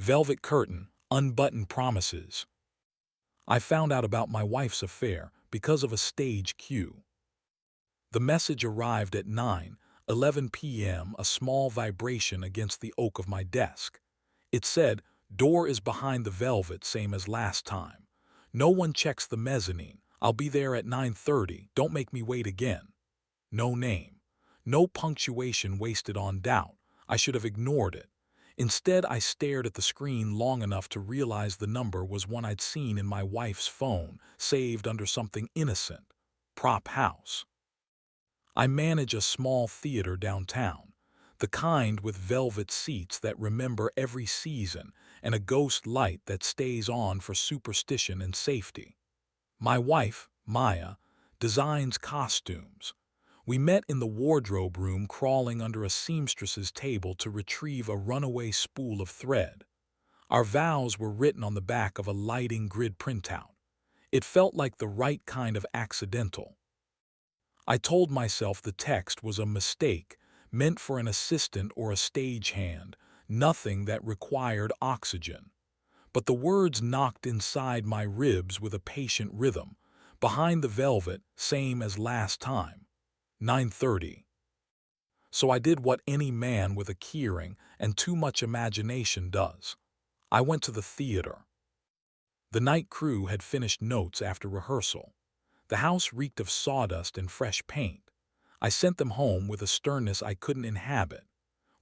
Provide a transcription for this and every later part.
velvet curtain, unbuttoned promises. I found out about my wife's affair because of a stage cue. The message arrived at 9:11 p.m., a small vibration against the oak of my desk. It said, "Door is behind the velvet, same as last time. No one checks the mezzanine. I'll be there at 9:30. Don't make me wait again." No name. No punctuation wasted on doubt. I should have ignored it. Instead, I stared at the screen long enough to realize the number was one I'd seen in my wife's phone, saved under something innocent. Prop House. I manage a small theater downtown, the kind with velvet seats that remember every season and a ghost light that stays on for superstition and safety. My wife, Maya, designs costumes. We met in the wardrobe room, crawling under a seamstress's table to retrieve a runaway spool of thread. Our vows were written on the back of a lighting grid printout. It felt like the right kind of accidental. I told myself the text was a mistake, meant for an assistant or a stagehand, nothing that required oxygen. But the words knocked inside my ribs with a patient rhythm. Behind the velvet, same as last time. 9:30. So I did what any man with a keyring and too much imagination does. I went to the theater. The night crew had finished notes after rehearsal. The house reeked of sawdust and fresh paint. I sent them home with a sternness I couldn't inhabit.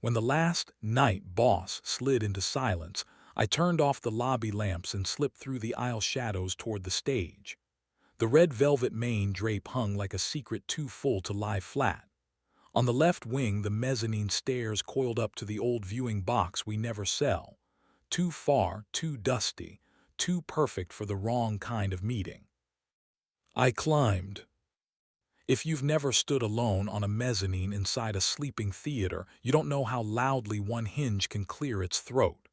When the last night boss slid into silence, I turned off the lobby lamps and slipped through the aisle shadows toward the stage. The red velvet main drape hung like a secret too full to lie flat. On the left wing, the mezzanine stairs coiled up to the old viewing box we never sell. Too far, too dusty, too perfect for the wrong kind of meeting. I climbed. If you've never stood alone on a mezzanine inside a sleeping theater, you don't know how loudly one hinge can clear its throat.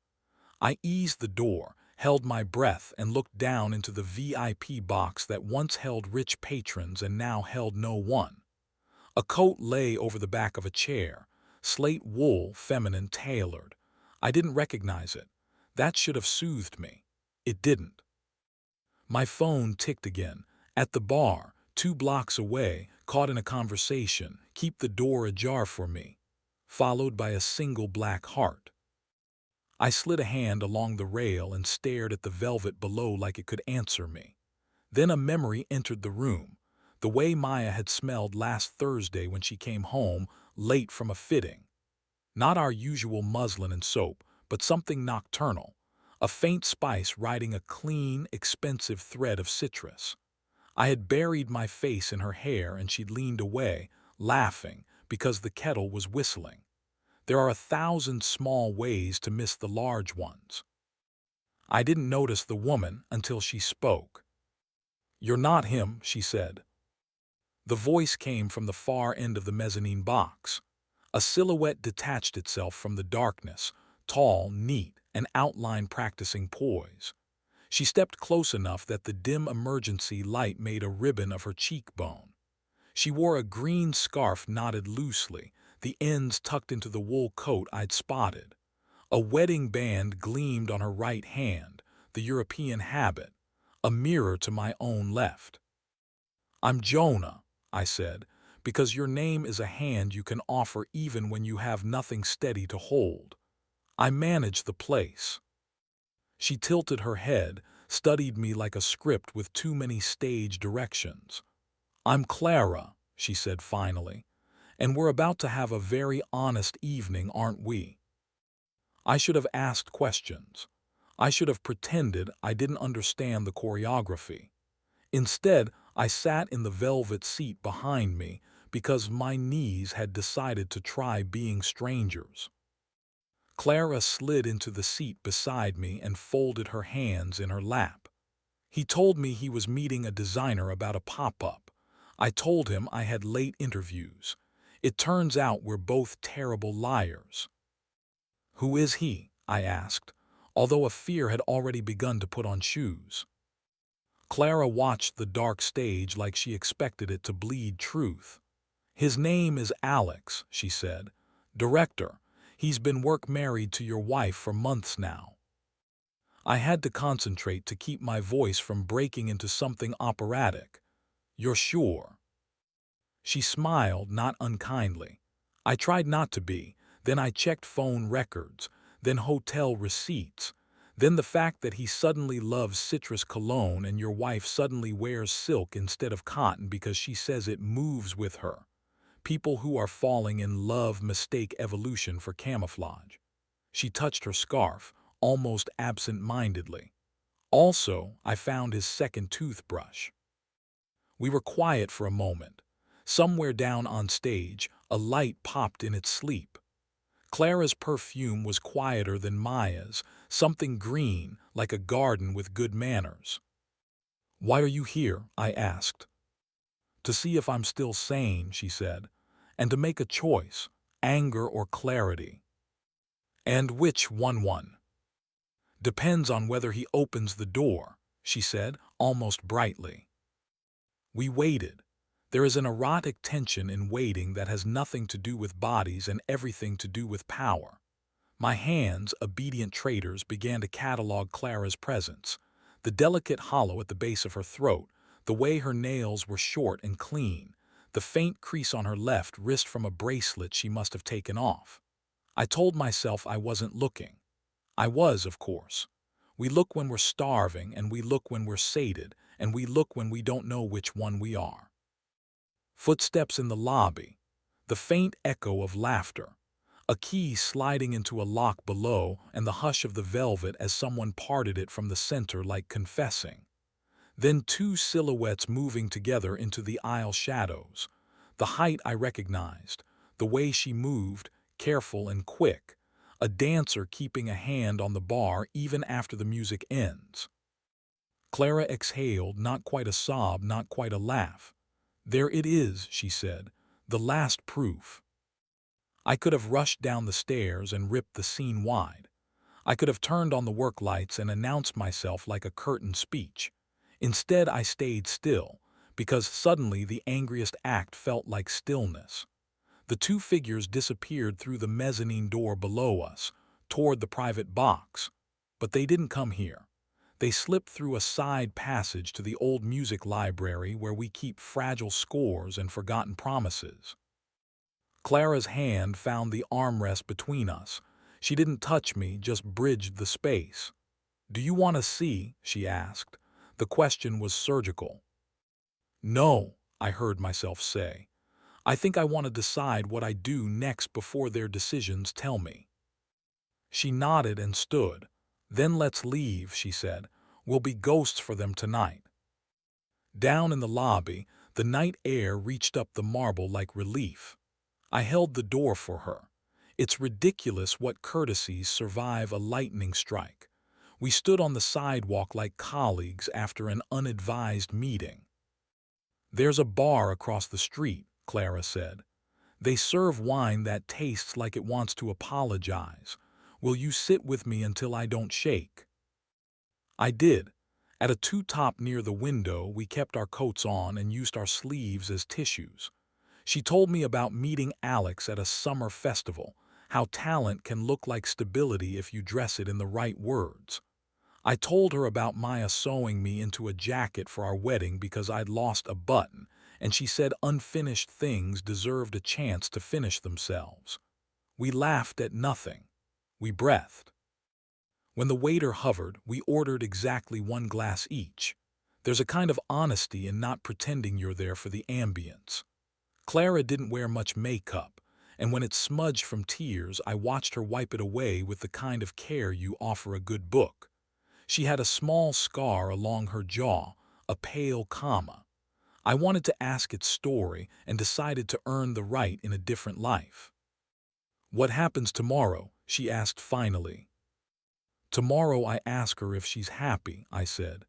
I eased the door, held my breath, and looked down into the VIP box that once held rich patrons and now held no one. A coat lay over the back of a chair, slate wool, feminine, tailored. I didn't recognize it. That should have soothed me. It didn't. My phone ticked again. At the bar, 2 blocks away, caught in a conversation, "Keep the door ajar for me," followed by a single black heart. I slid a hand along the rail and stared at the velvet below like it could answer me. Then a memory entered the room, the way Maya had smelled last Thursday when she came home, late from a fitting. Not our usual muslin and soap, but something nocturnal, a faint spice riding a clean, expensive thread of citrus. I had buried my face in her hair and she'd leaned away, laughing, because the kettle was whistling. There are 1,000 small ways to miss the large ones. I didn't notice the woman until she spoke. "You're not him," she said. The voice came from the far end of the mezzanine box. A silhouette detached itself from the darkness, tall, neat, an outline practicing poise. She stepped close enough that the dim emergency light made a ribbon of her cheekbone. She wore a green scarf knotted loosely, the ends tucked into the wool coat I'd spotted. A wedding band gleamed on her right hand, the European habit, a mirror to my own left. "I'm Jonah," I said, "because your name is a hand you can offer even when you have nothing steady to hold. I manage the place." She tilted her head, studied me like a script with too many stage directions. "I'm Clara," she said finally, "and we're about to have a very honest evening, aren't we?" I should have asked questions. I should have pretended I didn't understand the choreography. Instead, I sat in the velvet seat behind me because my knees had decided to try being strangers. Clara slid into the seat beside me and folded her hands in her lap. "He told me he was meeting a designer about a pop-up. I told him I had late interviews. It turns out we're both terrible liars." "Who is he?" I asked, although a fear had already begun to put on shoes. Clara watched the dark stage like she expected it to bleed truth. "His name is Alex," she said. "Director. He's been work married to your wife for months now." I had to concentrate to keep my voice from breaking into something operatic. "You're sure?" She smiled, not unkindly. I tried not to be. Then I checked phone records, then hotel receipts, then the fact that he suddenly loves citrus cologne and your wife suddenly wears silk instead of cotton because she says it moves with her. People who are falling in love mistake evolution for camouflage. She touched her scarf, almost absent-mindedly. Also, I found his second toothbrush. We were quiet for a moment. Somewhere down on stage, a light popped in its sleep. Clara's perfume was quieter than Maya's, something green, like a garden with good manners. "Why are you here?" I asked. "To see if I'm still sane," she said, "and to make a choice, anger or clarity." "And which one? "Depends on whether he opens the door," she said, almost brightly. We waited. There is an erotic tension in waiting that has nothing to do with bodies and everything to do with power. My hands, obedient traders, began to catalog Clara's presence. The delicate hollow at the base of her throat, the way her nails were short and clean, the faint crease on her left wrist from a bracelet she must have taken off. I told myself I wasn't looking. I was, of course. We look when we're starving, and we look when we're sated, and we look when we don't know which one we are. Footsteps in the lobby, the faint echo of laughter, a key sliding into a lock below, and the hush of the velvet as someone parted it from the center like confessing. Then two silhouettes moving together into the aisle shadows. The height I recognized, the way she moved, careful and quick, a dancer keeping a hand on the bar even after the music ends. Clara exhaled, not quite a sob, not quite a laugh. "There it is," she said, "the last proof." I could have rushed down the stairs and ripped the scene wide. I could have turned on the work lights and announced myself like a curtain speech. Instead, I stayed still, because suddenly the angriest act felt like stillness. The two figures disappeared through the mezzanine door below us, toward the private box. But they didn't come here. They slipped through a side passage to the old music library where we keep fragile scores and forgotten promises. Clara's hand found the armrest between us. She didn't touch me, just bridged the space. "Do you want to see?" she asked. The question was surgical. "No," I heard myself say. "I think I want to decide what I do next before their decisions tell me." She nodded and stood. "Then let's leave," she said. "We'll be ghosts for them tonight." Down in the lobby, the night air reached up the marble like relief. I held the door for her. It's ridiculous what courtesies survive a lightning strike. We stood on the sidewalk like colleagues after an unadvised meeting. "There's a bar across the street," Clara said. "They serve wine that tastes like it wants to apologize. Will you sit with me until I don't shake?" I did. At a two-top near the window, we kept our coats on and used our sleeves as tissues. She told me about meeting Alex at a summer festival, how talent can look like stability if you dress it in the right words. I told her about Maya sewing me into a jacket for our wedding because I'd lost a button, and she said unfinished things deserved a chance to finish themselves. We laughed at nothing. We breathed. When the waiter hovered, we ordered exactly one glass each. There's a kind of honesty in not pretending you're there for the ambience. Clara didn't wear much makeup, and when it smudged from tears, I watched her wipe it away with the kind of care you offer a good book. She had a small scar along her jaw, a pale comma. I wanted to ask its story and decided to earn the right in a different life. "What happens tomorrow?" she asked finally. "Tomorrow I ask her if she's happy," I said.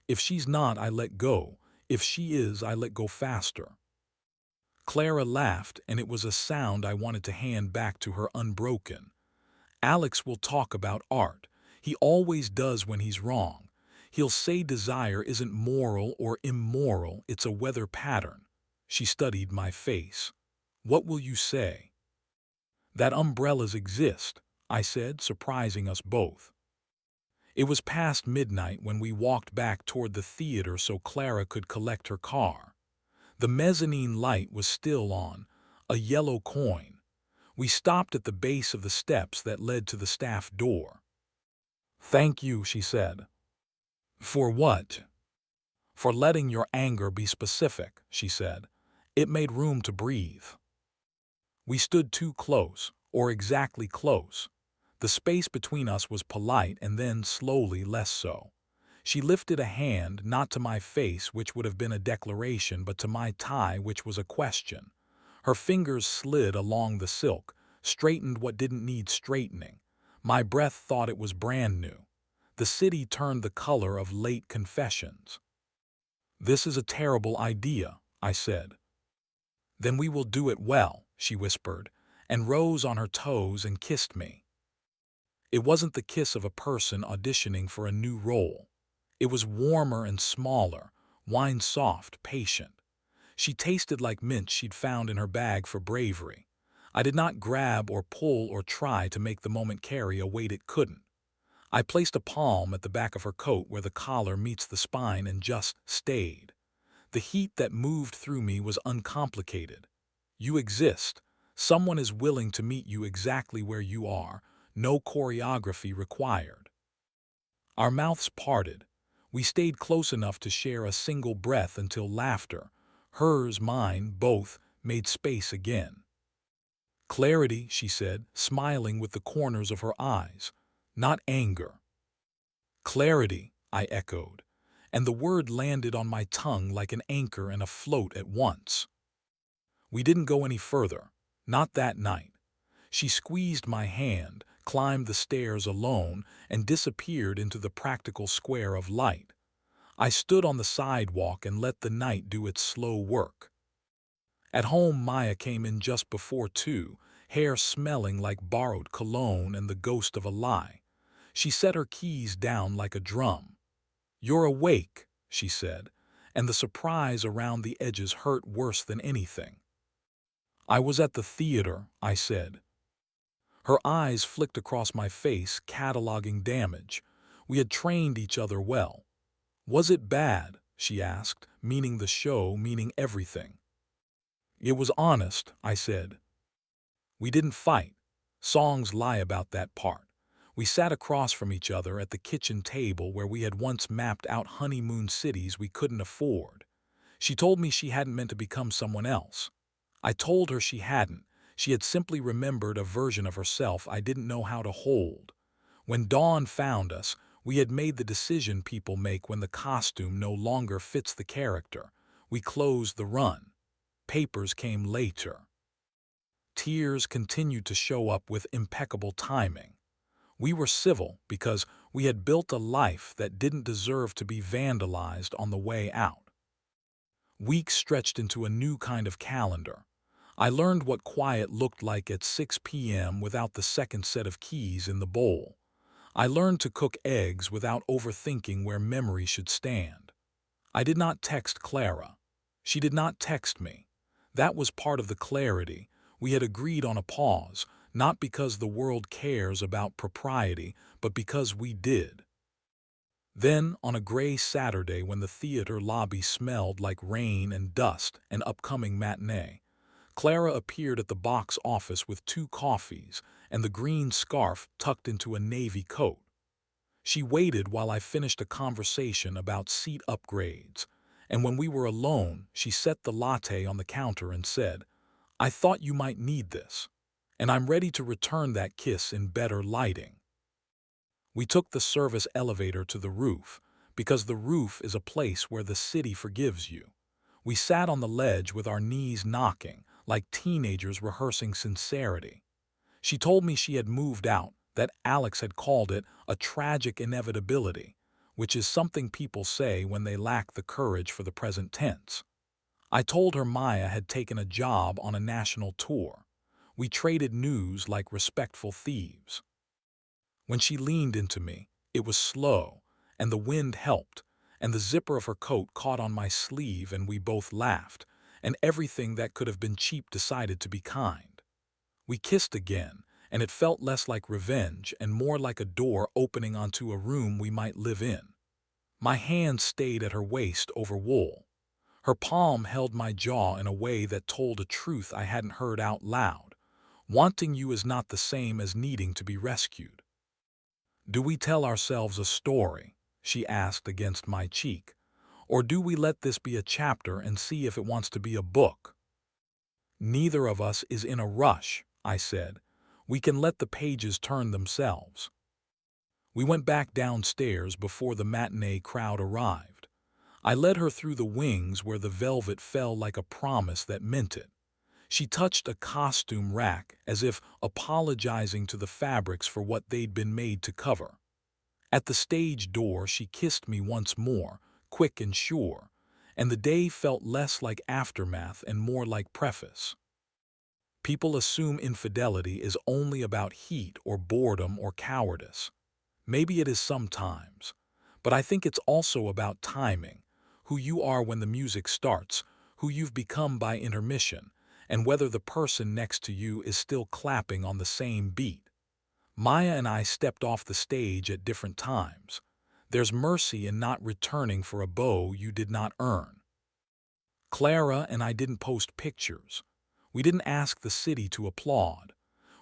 "If she's not, I let go. If she is, I let go faster." Clara laughed, and it was a sound I wanted to hand back to her unbroken. "Alex will talk about art. He always does when he's wrong. He'll say desire isn't moral or immoral, it's a weather pattern." She studied my face. "What will you say?" "That umbrellas exist," I said, surprising us both. It was past midnight when we walked back toward the theater so Clara could collect her car. The mezzanine light was still on, a yellow coin. We stopped at the base of the steps that led to the staff door. "Thank you," she said. "For what?" "For letting your anger be specific," she said. It made room to breathe. We stood too close, or exactly close. The space between us was polite and then slowly less so. She lifted a hand, not to my face, which would have been a declaration, but to my tie, which was a question. Her fingers slid along the silk, straightened what didn't need straightening. My breath thought it was brand new. The city turned the color of late confessions. "This is a terrible idea," I said. "Then we will do it well," she whispered, and rose on her toes and kissed me. It wasn't the kiss of a person auditioning for a new role. It was warmer and smaller, wine-soft, patient. She tasted like mint she'd found in her bag for bravery. I did not grab or pull or try to make the moment carry a weight it couldn't. I placed a palm at the back of her coat where the collar meets the spine and just stayed. The heat that moved through me was uncomplicated. You exist. Someone is willing to meet you exactly where you are. No choreography required. Our mouths parted. We stayed close enough to share a single breath until laughter, hers, mine, both, made space again. "Clarity," she said, smiling with the corners of her eyes, "not anger." "Clarity," I echoed, and the word landed on my tongue like an anchor and a float at once. We didn't go any further, not that night. She squeezed my hand, climbed the stairs alone, and disappeared into the practical square of light. I stood on the sidewalk and let the night do its slow work. At home, Maya came in just before 2, hair smelling like borrowed cologne and the ghost of a lie. She set her keys down like a drum. "You're awake," she said, and the surprise around the edges hurt worse than anything. "I was at the theater," I said. Her eyes flicked across my face, cataloging damage. We had trained each other well. "Was it bad?" she asked, meaning the show, meaning everything. "It was honest," I said. "We didn't fight. Songs lie about that part. We sat across from each other at the kitchen table where we had once mapped out honeymoon cities we couldn't afford. She told me she hadn't meant to become someone else. I told her she hadn't. She had simply remembered a version of herself I didn't know how to hold. When dawn found us, we had made the decision people make when the costume no longer fits the character. We closed the run. Papers came later. Tears continued to show up with impeccable timing. We were civil because we had built a life that didn't deserve to be vandalized on the way out. Weeks stretched into a new kind of calendar. I learned what quiet looked like at 6 p.m. without the second set of keys in the bowl. I learned to cook eggs without overthinking where memory should stand. I did not text Clara. She did not text me. That was part of the clarity. We had agreed on a pause, not because the world cares about propriety, but because we did. Then, on a gray Saturday when the theater lobby smelled like rain and dust and upcoming matinee, Clara appeared at the box office with 2 coffees and the green scarf tucked into a navy coat. She waited while I finished a conversation about seat upgrades, and when we were alone, she set the latte on the counter and said, "I thought you might need this, and I'm ready to return that kiss in better lighting." We took the service elevator to the roof, because the roof is a place where the city forgives you. We sat on the ledge with our knees knocking, like teenagers rehearsing sincerity. She told me she had moved out, that Alex had called it a tragic inevitability, which is something people say when they lack the courage for the present tense. I told her Maya had taken a job on a national tour. We traded news like respectful thieves. When she leaned into me, it was slow, and the wind helped, and the zipper of her coat caught on my sleeve and we both laughed, and everything that could have been cheap decided to be kind. We kissed again, and it felt less like revenge and more like a door opening onto a room we might live in. My hand stayed at her waist over wool. Her palm held my jaw in a way that told a truth I hadn't heard out loud. Wanting you is not the same as needing to be rescued. Do we tell ourselves a story, she asked against my cheek, or do we let this be a chapter and see if it wants to be a book? Neither of us is in a rush, I said. We can let the pages turn themselves. We went back downstairs before the matinee crowd arrived. I led her through the wings where the velvet fell like a promise that meant it. She touched a costume rack as if apologizing to the fabrics for what they'd been made to cover. At the stage door she kissed me once more, quick and sure, and the day felt less like aftermath and more like preface. People assume infidelity is only about heat or boredom or cowardice. Maybe it is sometimes, but I think it's also about timing, who you are when the music starts, who you've become by intermission, and whether the person next to you is still clapping on the same beat. Maya and I stepped off the stage at different times. There's mercy in not returning for a bow you did not earn. Clara and I didn't post pictures. We didn't ask the city to applaud.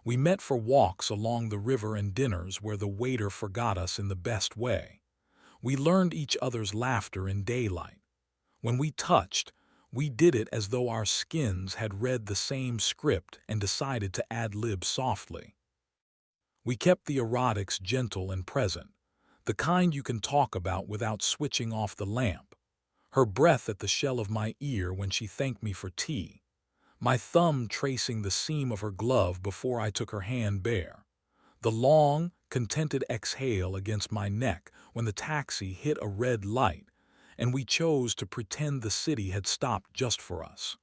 We met for walks along the river and dinners where the waiter forgot us in the best way. We learned each other's laughter in daylight. When we touched, we did it as though our skins had read the same script and decided to ad-lib softly. We kept the erotics gentle and present, the kind you can talk about without switching off the lamp. Her breath at the shell of my ear when she thanked me for tea. My thumb tracing the seam of her glove before I took her hand bare. The long, contented exhale against my neck when the taxi hit a red light, and we chose to pretend the city had stopped just for us.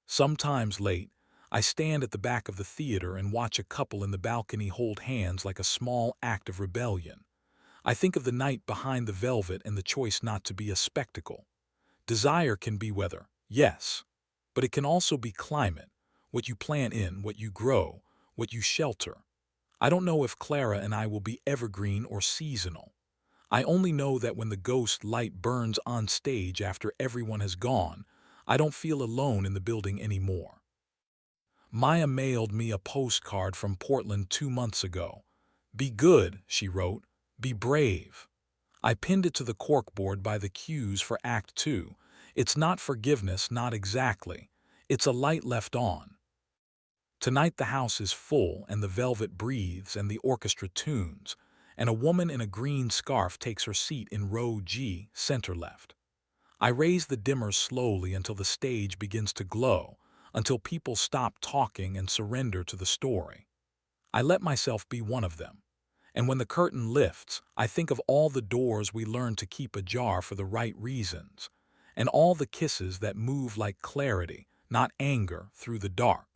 Sometimes late, I stand at the back of the theater and watch a couple in the balcony hold hands like a small act of rebellion. I think of the night behind the velvet and the choice not to be a spectacle. Desire can be weather, yes, but it can also be climate, what you plant in, what you grow, what you shelter. I don't know if Clara and I will be evergreen or seasonal. I only know that when the ghost light burns on stage after everyone has gone, I don't feel alone in the building anymore. Maya mailed me a postcard from Portland 2 months ago. Be good, she wrote. Be brave. I pinned it to the corkboard by the cues for Act 2. It's not forgiveness, not exactly. It's a light left on. Tonight the house is full and the velvet breathes and the orchestra tunes, and a woman in a green scarf takes her seat in row G, center left. I raise the dimmer slowly until the stage begins to glow, until people stop talking and surrender to the story. I let myself be one of them. And when the curtain lifts, I think of all the doors we learned to keep ajar for the right reasons, and all the kisses that move like clarity, not anger, through the dark.